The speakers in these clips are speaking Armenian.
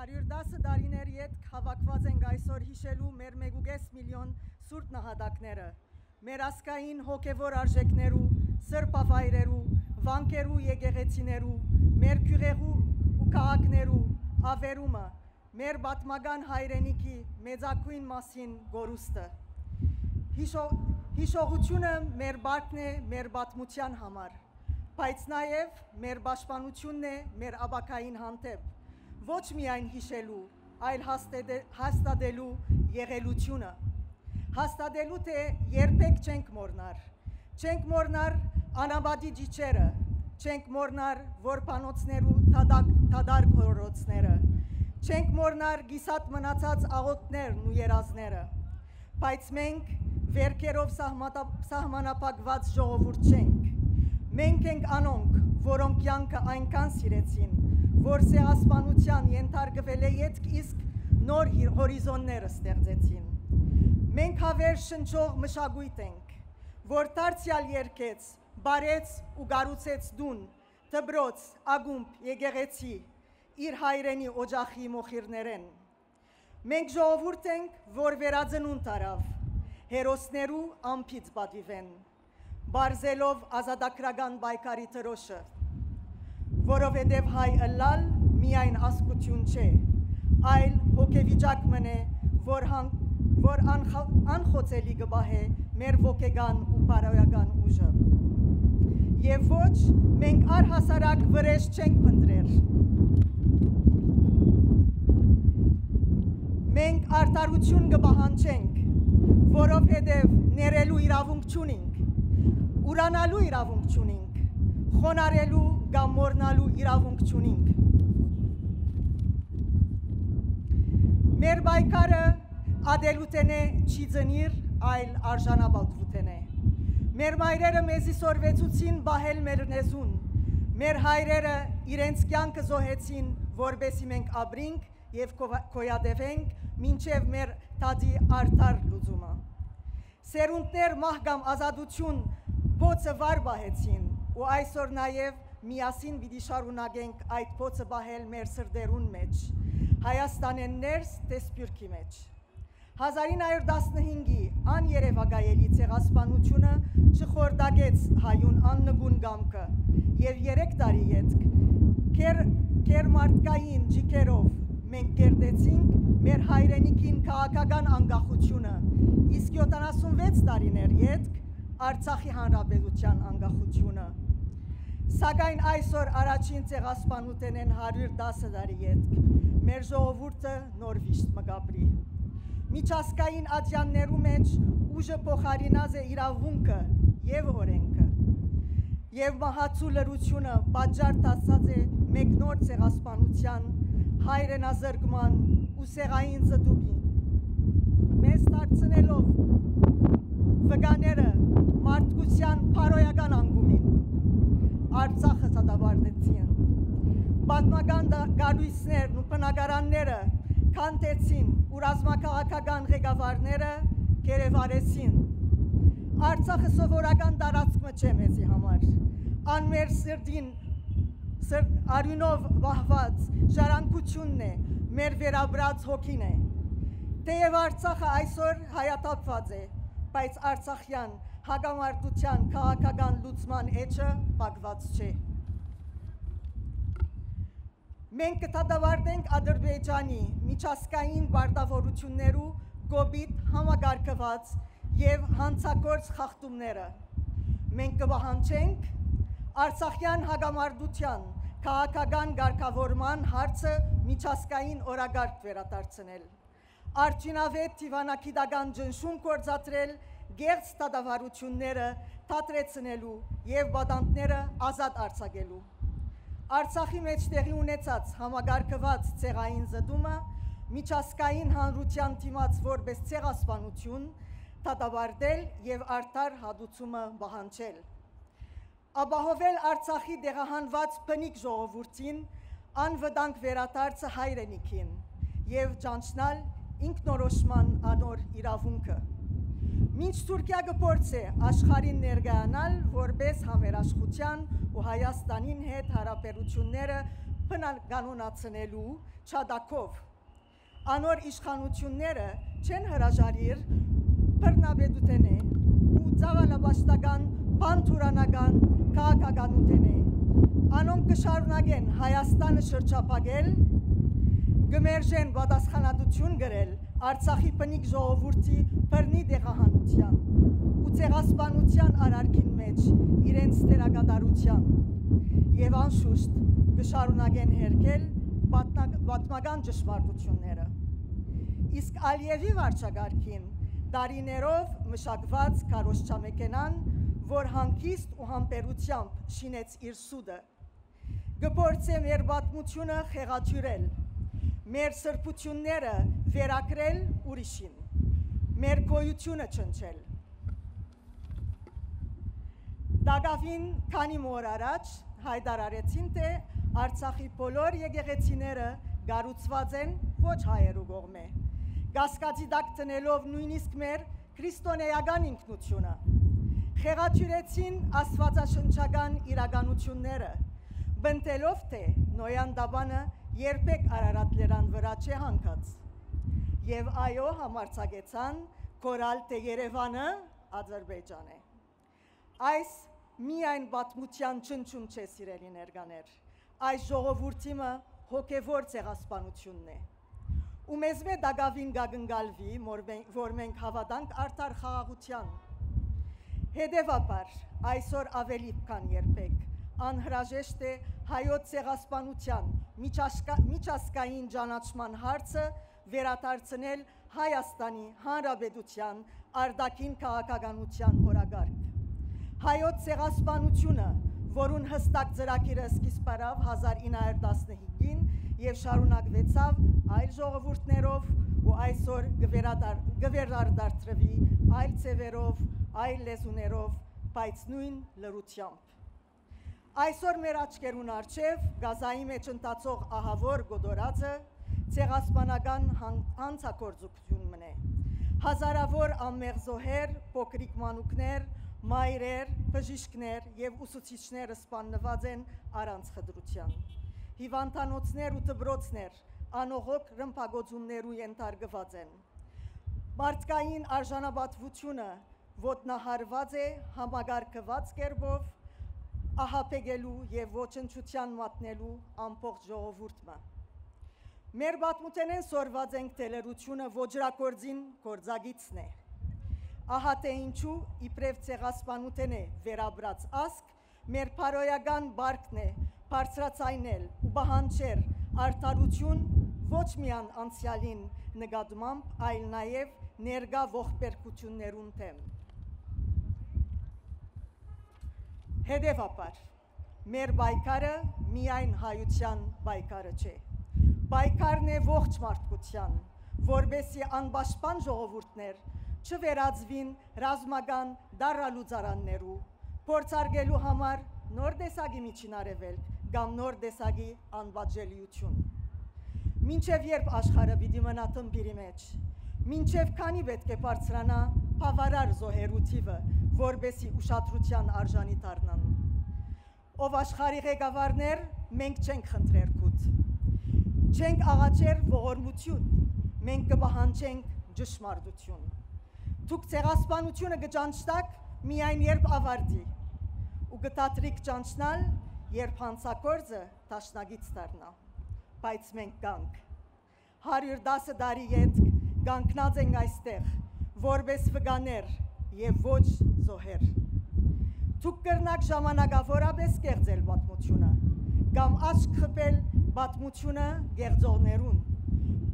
110 տարիներ յետք հավաքված ենք այսօր հիշելու մեր 1.5 միլիոն սուրբ նահատակները, մեր ասկային հոգևոր արժեքներու, սրբավայրերու, վանքերու եկեղեցիներու, մեր քյուրերու ու քաղաքներու ավերումը, մեր պատմական հայրենիքի մեծակույն մասին գորուստը։ Հիշողությունը մեր բարքն է մեր պատմության համար, բայց նաև մեր պաշտպանությունն է մեր ապագային հանդեպ, ոչ միայն հիշելու, այլ հաստատելու եղելությունը։ Հաստատելու թե երբեք չենք մոռնար անապատի ջիջերը, չենք մոռնար որբանոցներու թադարկ օրոցները, չենք մոռնար գիսատ մնացած աղոթներն ու երազները, բայց մենք վերքերով սահմանապակված ժողովուրդ չենք, մենք ենք անոնք, որոնք կյանքը այնքան սիրեցին, որ սեհասպանության ենթարկվել է ետք իսկ նոր հորիզոնները ստեղծեցին։ Մենք հավեր շնչող մշակույթ ենք, որ դարձյալ երկեց, բարեց ու գառուցեց դուն, դպրոց, ակումբ, եկեղեցի, իր հայրենի օջախի մոխիրներեն։ Մենք ժողովուրդ ենք, որ վերածնունդ արավ, հերոսներու ամփից պատվիվեն, բարձելով ազատագրական պայքարի դրոշը, որովհետև հայ ըլլալ միայն ասկություն չէ, այլ հոգեվիճակ մնե, որ անխոցելի կբահե մեր ոգեգան ու բարոյական ուժը։ Եվ ոչ, մենք առհասարակ վրեժ չենք փնտրել։ Մենք արդարություն կպահանջենք, որովհետև ներելու իրավունք չունենք, ուրանալու իրավունք չունենք, խոնարհելու կամ մոռնալու իրավունք չունենք։ Մեր պայքարը ադելուտեն է չի ծնիր, այլ արժանապատվութեն է։ Մեր մայրերը մեզի սորվեցուցին բահել մեր նեզուն, մեր հայրերը իրենց կյանքը զոհեցին, որբեսի մենք ապրինք և կոյադևենք մինչև մեր տադի արդար լուծումը։ Սերունդներ մահկամ ազատություն փոցը վար բահեցին ու այսօր նաև միասին պիտի շարունակենք այդ փոցը բահել մեր սրտերուն մեջ, Հայաստանեն ներս թե Սփյուռքի մեջ։ 1915-ի աներևակայելի ցեղասպանությունը չխորտակեց հայուն աննգուն գամքը և 3 տարի ետք կերմարտկային ջիքերով մենք կերտեցինք մեր հայրենիքին քաղաքական անկախությունը, իսկ 76 տարիներ ետք Արցախի հանրապետության անկախությունը։ Սակայն այսօր առաջին ցեղասպանութեն են 110 տարի ետք մեր ժողովուրդը նոր վիշտ մգապրի։ Միջազգային ատյաններու մեջ ուժը փոխարինած է իրավունքը և օրենքը, և մահացու լրությունը պատճառ դարձած է մեկ նոր ցեղասպանության, հայրենազրկման ու սեղային զտուկի, մեզ դարձնելով վկաները մարդկության փարոյական անկումին, Արցախը դադարեցին, պատմական գալույսներն ու բնակարանները քանդեցին ու ռազմաքաղաքական ղեկավարները գերեվարեցին։ Արցախը սովորական տարածքը չէ մեզի համար, անմեր սրտին արյունով վահված ժառանգությունն է, մեր վերաբրած հոգին է։ Թեև Արցախը այսօր հայաթափված է, բայց արցախյան հակամարտության քաղաքական լուծման էջը փակված չէ։ Մենք կդատավարտենք Ադրբեջանի միջազգային պարտավորություններու կոպիտ համակարգված և հանցագործ խախտումները։ Մենք կպահանջենք արցախյան հակամարտության քաղաքական կարգավորման հարցը միջազգային օրակարգ վերադարձնել, արդյունավետ դիվանագիտական ճնշում գործադրել գեղձ դատավարությունները դադրեցնելու և պատանդները ազատ արձակելու։ Արցախի մեջ տեղի ունեցած համակարգված ցեղային զտումը միջազգային հանրության դիմաց որպես ցեղասպանություն դատավարտել և արդար հատուցումը պահանջել։ Ապահովել Արցախի դեղահանված բնիկ ժողովրդին անվտանգ վերադարձը հայրենիքին և ճանչնալ ինքնորոշման անոր իրավունքը։ Մինչ Թուրքիա կփորձի աշխարհին ներկայանալ որպես համերաշխության ու Հայաստանին հետ հարաբերությունները բնականոնացնելու չադակով։ Անոր իշխանությունները չեն հրաժարիր բռնաբեդութենե ու ցավալաբաշտական բանթուրանական քաղաքականութենե։ Անոնք կշարունակեն Հայաստանը շրջապագել, գմերժեն պատասխանատվություն գրել Արցախի բնիկ ժողովրդի բռնի դեղահանության ու ցեղասպանության արարքին մեջ իրենց թերակատարության եւ անշուշտ կշարունակեն հերկել պատմական ճշմարտությունները։ Իսկ Ալիևի վարչագարքին տարիներով մշակված քարոզչամեքենան, որ հանգիստ ու համբերությամբ շինեց իր սուդը, կփորձե մեր պատմությունը խեղաթյուրել, մեր սրբությունները վերակրել ուրիշին, մեր գոյությունը չնչել։ Դագավին քանի օր առաջ հայտարարեցին, թե Արցախի բոլոր եկեղեցիները կառուցված են ոչ հայերու կողմէ, կասկածի տակ տնելով նույնիսկ մեր քրիստոնեական ինքնությունը, խեղաթյուրեցին աստվածաշնչական իրականությունները, բնտելով թե Նոյան Դաբանը երբեք Արարատ լերան վրա չէ հանգած, եւ այո համարձակեցան կորալ թե Երևանը Ադրբեջան է։ Այս միայն պատմության ճնճում չէ, սիրելի ներկաներ, այս ժողովուրդիմը հոգևոր ցեղասպանությունն է։ Ու մեզ մե դագավին գագնգալվի, որ մենք հավատանք արդար խաղաղության։ Հետևաբար, այսօր ավելի քան երբեք անհրաժեշտ է հայոց ցեղասպանության միջազգային ճանաչման հարցը վերադարձնել Հայաստանի Հանրապետության արտաքին քաղաքականության օրակարգ։ Հայոց ցեղասպանությունը, որուն հստակ ծրագիրը սկիզբ առավ 1915-ին եւ շարունակվեցավ այլ ժողովուրդներով ու այսօր կվերադարձվի այլ ցևերով, այլ լեզուներով, բայց նույն լրությամբ։ Այսօր մեր աչքերուն առջև գազայի մեջ ընթացող ահավոր գոդորածը ցեղասպանական հանցագործությունն է։ Հազարավոր անմեղ զոհեր, փոքրիկ մանուկներ, մայրեր, բժիշկներ եւ ուսուցիչներ սպանված են առանց խտրության։ Հիվանդանոցներ ու դպրոցներ անողոք ռմբակոծումներու ենթարկված են։ Մարդկային արժանապատվությունը ոտնահարված է համագարկված կերպով ահապեգելու եւ ոչնչության մատնելու ամբողջ ժողովուրդը։ Մեր պատմութենեն սորված ենք տելերությունը ոչրակորձին գործագիցն է։ Ահա թե ինչու իբրև ցեղասպանութեն է վերաբրած ասկ, մեր փարոյական բարկն է բարձրացնել ու բահանջեր արդարություն ոչ միայն անցյալին նկատմամբ, այլ նաեւ ներկա ողբերգություններուն թեմ։ Հետևաբար, մեր բայկարը միայն հայության բայկարը չէ, բայկարն է ողջ մարդկության, որբեսի անպաշտպան ժողովուրդներ չվերածվին ռազմական դարալուծարաններու, փորձարկելու համար նոր տեսակի միջինարևելք կամ նոր տեսակի անվաճելիություն։ Մինչև երբ աշխարհը պիտի մնա թմբիրի մեջ, մինչև քանի պետք է բարձրանա բավարար զոհերու թիվը, որբեսի ուշադրության արժանի դառնան։ Ով աշխարհի ղեկավարներ, մենք չենք խնդրեր քուտ։ Չենք աղաչեր ողորմություն, մենք կպահանջենք ճշմարտություն։ Դուք ցեղասպանությունը կճանչնաք միայն երբ ավարտի, ու կդատրիք ճանչնալ, երբ հանցագործը դաշնակից դառնա, բայց մենք կանք։ 110 տարի ետ կանգնած ենք այստեղ, որպես վկաներ եւ ոչ զոհեր։ Դուք կրնակ ժամանակավորապես կեղծել պատմությունը, կամ աչք խփել պատմությունը գեղձողներուն,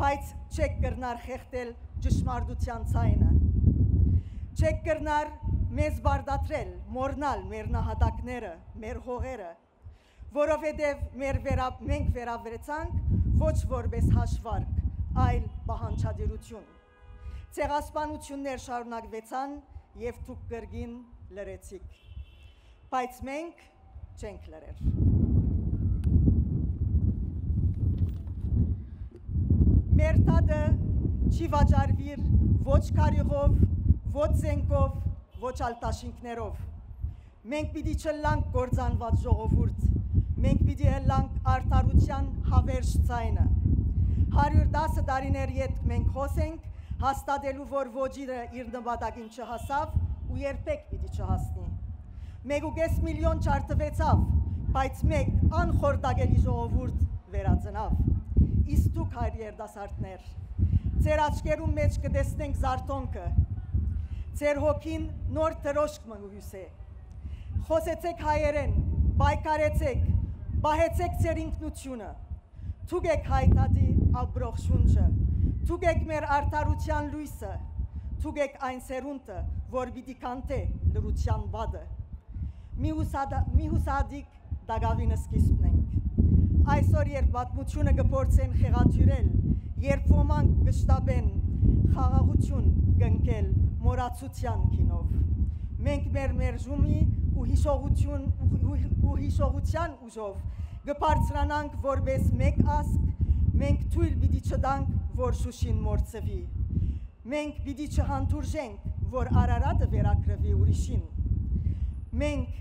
բայց չեք կրնար խեղդել ճշմարտության ցայնը։ Չեք կրնար մեզ բարդատրել, մորնալ մեր նահատակները, մեր հողերը, որովհետև մենք վերաբերեցանք ոչ որպես հաշվարկ, այլ պահանջադիրություն։ Ցեղասպանություններ շարունակվեցան եւ դուք կրկին լրեցիք, բայց մենք չենք լրեր։ Մեր տատը չի վաճառվիր ոչ քարյուղով, ոչ զենքով, ոչ ալտաշինքներով։ Մենք պիտի չլանք կործանված ժողովուրդ, մենք պիտի հելանք արդարության հավերժ ձայնը։ 110 տարիներ ետ մենք խոսենք, հաստատելու, որ ոճիրը իր նպատակին չհասավ ու երբեք պիտի չհասնի։ 1.5 միլիոն չարտվեցավ, բայց մեկ անխորտակելի ժողովուրդ վերածնավ։ Իսկ դուք հայր երդասարտներ, ձեր աչքերում մեջ կտեսնենք զարթոնքը, ձեր հոգին նոր դրոշք մնուհյուս է։ Խոսեցեք հայերեն, պայքարեցեք, բահեցեք ձեր ինքնությունը, թուգեք հայտադի ապրող շունչը, թուգեք մեր արդարության լույսը, թուգեք այն սերունդը, որ պիտի կանտե լրության բադը։ Մի հուսադիկ դագավինը սկիզբն ենք։ Այսօր երբ պատմությունը կփորձեն խեղաթյուրել, երբ ոմանք կշտաբեն խաղաղություն կնկել մորացության քինով, մենք մեր մերժումի ու հիշողության ուժով կբարձրանանք որպես մեկ ազգ, մենք թույլ պիտի չտանք, որ Շուշին մորցվի, մենք պիտի չհանդուրժենք, որ Արարատը վերակրվի ուրիշին, մենք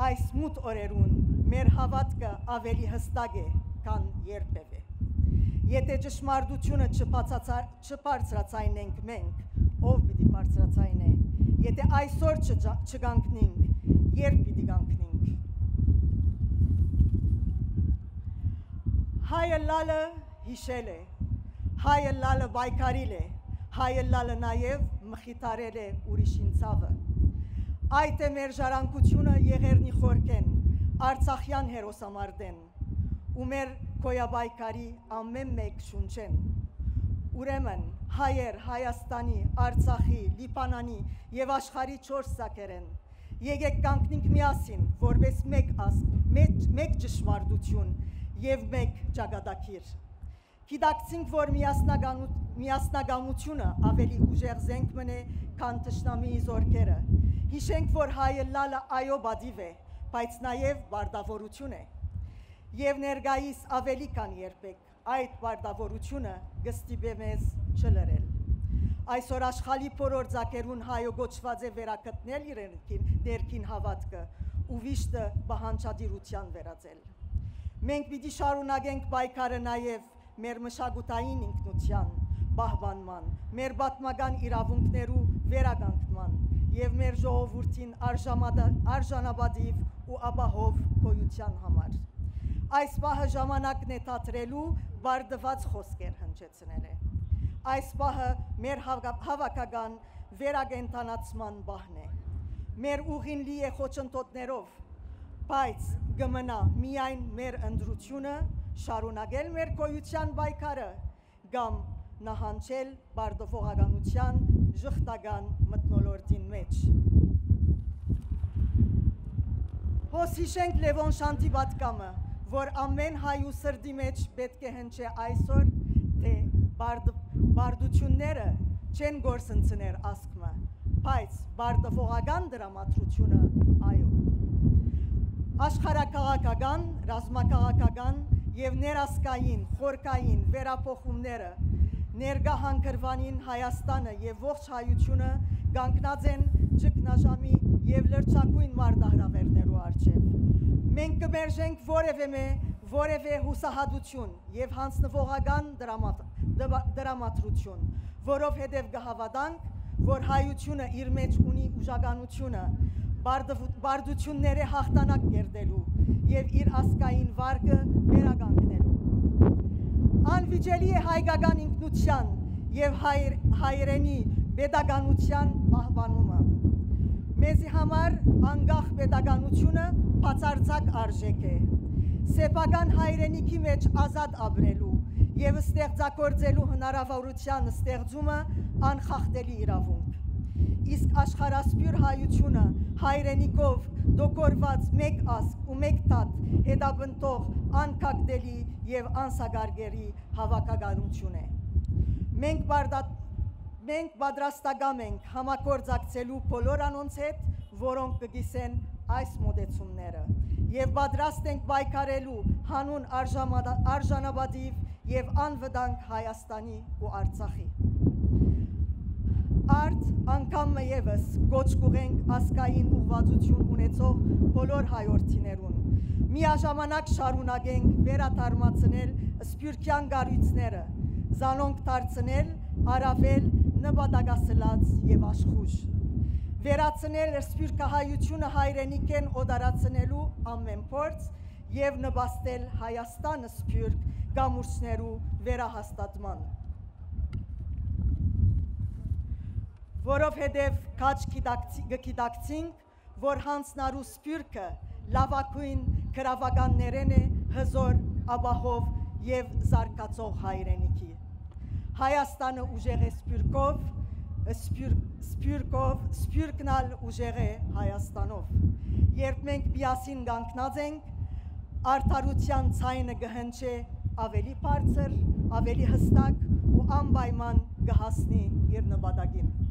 այս մութ օրերուն մեր հավատքը ավելի հստակ է, քան երբևէ։ Եթե ճշմարտությունը չբարձրացնենք մենք, ով պիտի բարձրացնի, եթե այսօր չգանքնենք, երբ պիտի գանքնենք։ Հայը լալը հիշել է, հայը լալը պայքարել է, հայը լալը նաև մխիթարել է ուրիշին ցավը։ Այդ է մեր ժառանգությունը եղերնի խորքեն, Արցախյան հերոսամարտեն, ու մեր կոյաբայքարի ամեն մեկ շունչեն։ Ուրեմն հայեր Հայաստանի, Արցախի, Լիբանանի եւ աշխարհի 4 սակերեն, եկեք կանգնենք միասին, որպես մեկ ազգ, մեկ ճշմարտություն եւ մեկ ճակատագիր։ Գիտակցենք, որ միասնագամությունը ավելի ուժեղ զենք մնե, քան թշնամիի զորքերը։ Հիշենք, որ հայը լալը այո բադիվ է, բայց նաև բարդավորություն է։ Եվ ներկայիս ավելի քան երբեք այդ բարդավորությունը կստիպե մեզ չլրել։ Այսօր աշխարհի բոլոր ձակերուն հայը գոչված է վերակտնել իր դերքին հավատքը ու վիշտը բանջարդիրության վերածել։ Մենք պիտի շարունակենք պայքարը նաև մեր մշակութային ինքնության պահպանման, մեր պատմական իրավունքներու վերականգնման եւ մեր ժողովրդին արժանապատիվ ու ապահով գոյության համար։ Այս պահը ժամանակն է դադրելու բարդված խոսքեր հնչեցնել է։ Այս պահը մեր հավաքական վերակենդանացման պահն է։ Մեր ուղին լի է խոչընդոտներով, բայց կմնա միայն մեր ընտրությունը շարունակել մեր գոյության պայքարը կամ նահանջել բարդողականության ժխտական մթնոլորտին մեջ։ Հոս հիշենք Լևոն Շանթի պատկամը, որ ամեն հայու սրդի մեջ պետք է հնչե այսօր, թե բարդությունները չեն գործընծներ ասկմը, բայց բարդողական դրամատրությունը այո։ Աշխարհակաղակական, ռազմակաղակական եւ ներասկային, խորքային վերափոխումները ներկա հանգրվանին Հայաստանը եւ ողջ հայությունը կանգնած են ճգնաժամի եւ լրջակույն մարտահրավերներու առջեւ։ Մենք կմերժենք որևէ հուսահատություն եւ հանձնվողական դրամատրություն, որովհետեւ կհավատանք, որ հայությունը իր մեջ ունի ուժականությունը բարդությունները հաղթանակ կերտելու եւ իր ասկային վարկը վերականգնելու։ Անվիճելի է հայկական ինքնության եւ հայրենի պետականության պահպանումը։ Մեզի համար անկախ պետականությունը բացարձակ արժեք է։ Սեփական հայրենիքի մեջ ազատ ապրելու եւ ստեղծագործելու հնարավորության ստեղծումը անխախտելի իրավունք։ Իսկ աշխարհասփյուր հայությունը հայրենիքով դոկորված մեկ ազգ ու մեկ դատ հետապնդող անկախտելի եւ անսագարգերի հավաքականություն է։ Մենք պատրաստակամ ենք համագործակցելու բոլոր անոնց հետ, որոնք կգիսեն այս մոտեցումները եւ պատրաստ ենք պայքարելու հանուն արժանապատիվ եւ անվտանգ Հայաստանի ու Արցախի։ Արդ անգամ եւս գոչ կուղենք ասկային ուղղվածություն ունեցող բոլոր հայորդիներուն։ միաժամանակ շարունակենք վերաթարմացնել սփյուռքյան գառույցները, զանոնք դարձնել առավել նպատակասլաց եւ աշխուժ, վերացնել սփյուռքահայությունը հայրենիքեն օդարացնելու ամեն փորձ եւ նպաստել Հայաստանը սփյուռք գամուրջներու վերահաստատման, որովհետեւ քաչ գիտակցինք, որ հանցնարու սփյուռքը լավագույն գրավականներեն է հզոր, ապահով եւ զարգացող հայրենիքի։ Հայաստանը ուժեղ է սփյուռքով, սփյուռքնալ ուժեղ է Հայաստանով։ Երբ մենք միասին կանգնած ենք, արդարության ցայնը կհնչի ավելի բարձր, ավելի հստակ ու անպայման կհասնի իր նպատակին։